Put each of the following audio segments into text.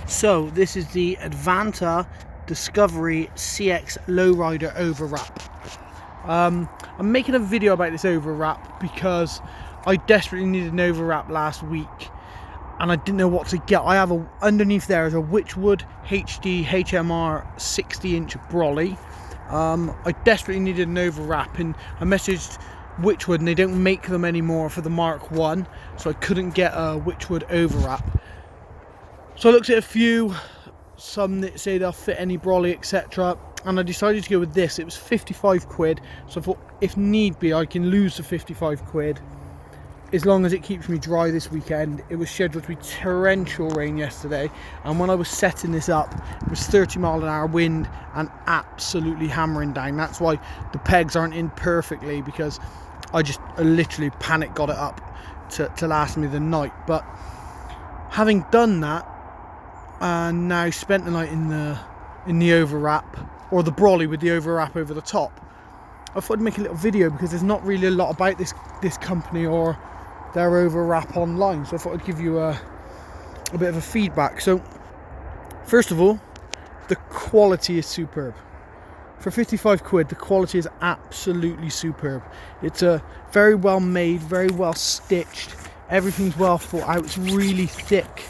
So this is the Advanta Discovery CX Lowrider Overwrap. I'm making a video about this overwrap because I desperately needed an overwrap last week and I didn't know what to get. I have underneath there is a Witchwood HD HMR 60-inch brolly. I desperately needed an overwrap and I messaged Witchwood and they don't make them anymore for the Mark 1, so I couldn't get a Witchwood overwrap. So I looked at a few, some that say they'll fit any brolly, etc. And I decided to go with this. It was 55 quid. So I thought, if need be, I can lose the 55 quid as long as it keeps me dry this weekend. It was scheduled to be torrential rain yesterday. And when I was setting this up, it was 30-mile-an-hour wind and absolutely hammering down. That's why the pegs aren't in perfectly, because I literally panic got it up to last me the night. But having done that, and now spent the night in the overwrap, or the brolly with the overwrap over the top, I thought I'd make a little video because there's not really a lot about this company or their overwrap online, so I thought I'd give you a bit of a feedback. So first of all, the quality is superb. For 55 quid, the quality is absolutely superb. It's a very well made, very well stitched, everything's well thought out. It's really thick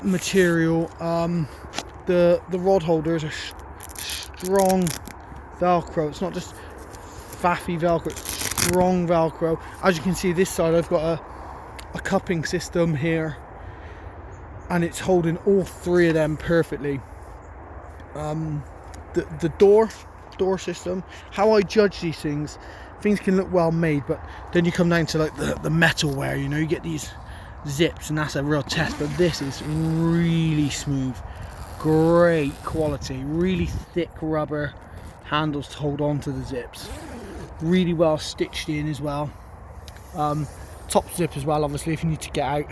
material. The rod holders are strong Velcro. It's not just faffy Velcro, it's strong Velcro. As you can see, this side I've got a cupping system here and it's holding all three of them perfectly. The door system, how I judge these things can look well made, but then you come down to like the metalware, you know, you get these zips and that's a real test. But this is really smooth, great quality, really thick rubber handles to hold on to the zips, really well stitched in as well. Top zip as well, obviously, if you need to get out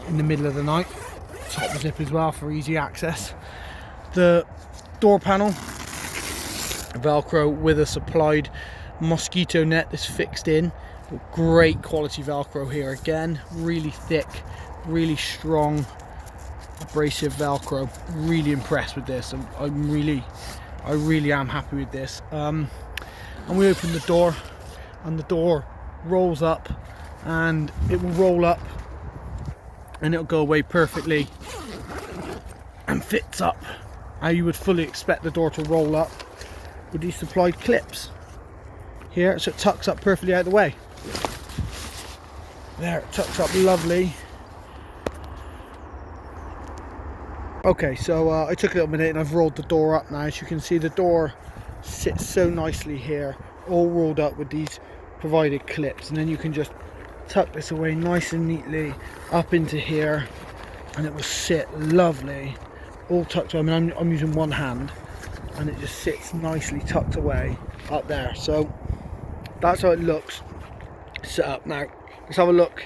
in the middle of the night. Top zip as well for easy access. The door panel, Velcro with a supplied mosquito net that's fixed in. Great quality Velcro here again, really thick, really strong abrasive Velcro. Really impressed with this. I really am happy with this. And we open the door and the door rolls up, and it will roll up and it'll go away perfectly and fits up how you would fully expect the door to roll up with these supplied clips here, so it tucks up perfectly out of the way. There, it tucks up lovely. Okay, so I took a little minute and I've rolled the door up now. As you can see, the door sits so nicely here, all rolled up with these provided clips, and then you can just tuck this away nice and neatly up into here and it will sit lovely, all tucked away. I mean, I'm using one hand and it just sits nicely tucked away up there. So that's how it looks set up. Now let's have a look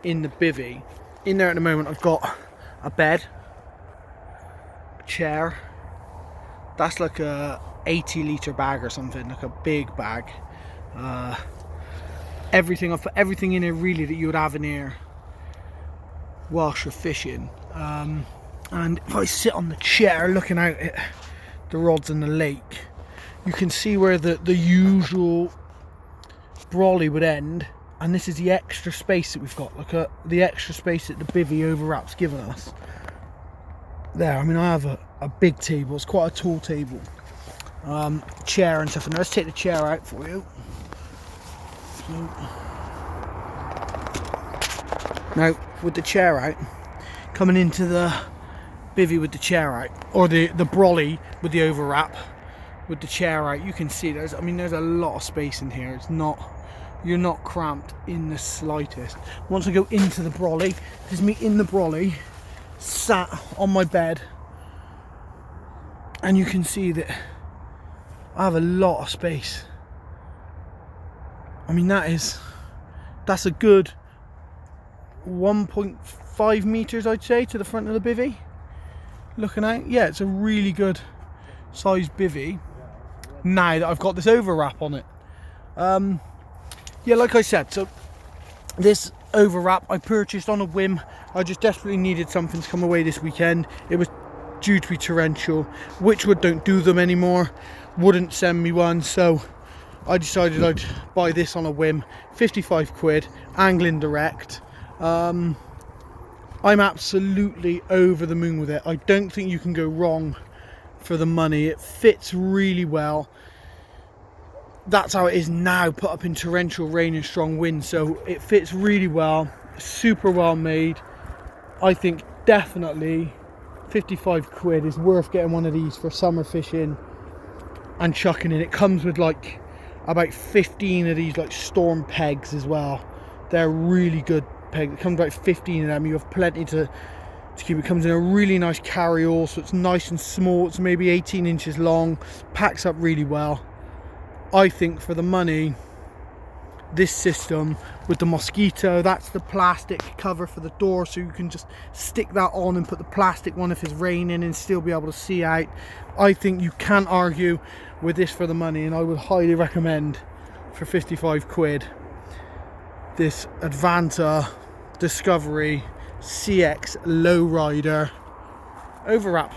in the bivvy. In there at the moment I've got a bed, a chair, that's like a 80-litre bag or something, like a big bag. Everything, I've put everything in here really that you would have in here whilst you're fishing. And if I sit on the chair looking out at the rods in the lake, you can see where the usual brolly would end, and this is the extra space that we've got, like the extra space that the bivvy overwrap's given us. There, I mean, I have a big table, it's quite a tall table, chair and stuff. And let's take the chair out for you. So, now with the chair out, coming into the bivvy with the chair out, or the brolly with the overwrap with the chair out, you can see there's a lot of space in here. You're not cramped in the slightest. Once I go into the brolly, there's me in the brolly, sat on my bed, and you can see that I have a lot of space. I mean, that's a good 1.5 meters, I'd say, to the front of the bivvy. Looking out, yeah, it's a really good sized bivvy now that I've got this overwrap on it. Yeah, like I said, so This Overwrap I purchased on a whim. I just desperately needed something to come away this weekend. It was due to be torrential. Witchwood don't do them anymore, wouldn't send me one, so I decided I'd buy this on a whim. 55 quid, angling direct. I'm absolutely over the moon with it. I don't think you can go wrong for the money. It fits really well. That's how it is now, put up in torrential rain and strong wind, so it fits really well, super well made. I think definitely 55 quid is worth getting one of these for summer fishing and chucking in. It comes with like about 15 of these like storm pegs as well. They're really good pegs. It comes with like 15 of them. You have plenty to keep. It comes in a really nice carry-all, so it's nice and small. It's maybe 18 inches long, packs up really well. I think for the money, this system with the mosquito, that's the plastic cover for the door, so you can just stick that on and put the plastic one if it's raining and still be able to see out. I think you can't argue with this for the money, and I would highly recommend for 55 quid this Advanta Discovery CX Lowrider Overwrap.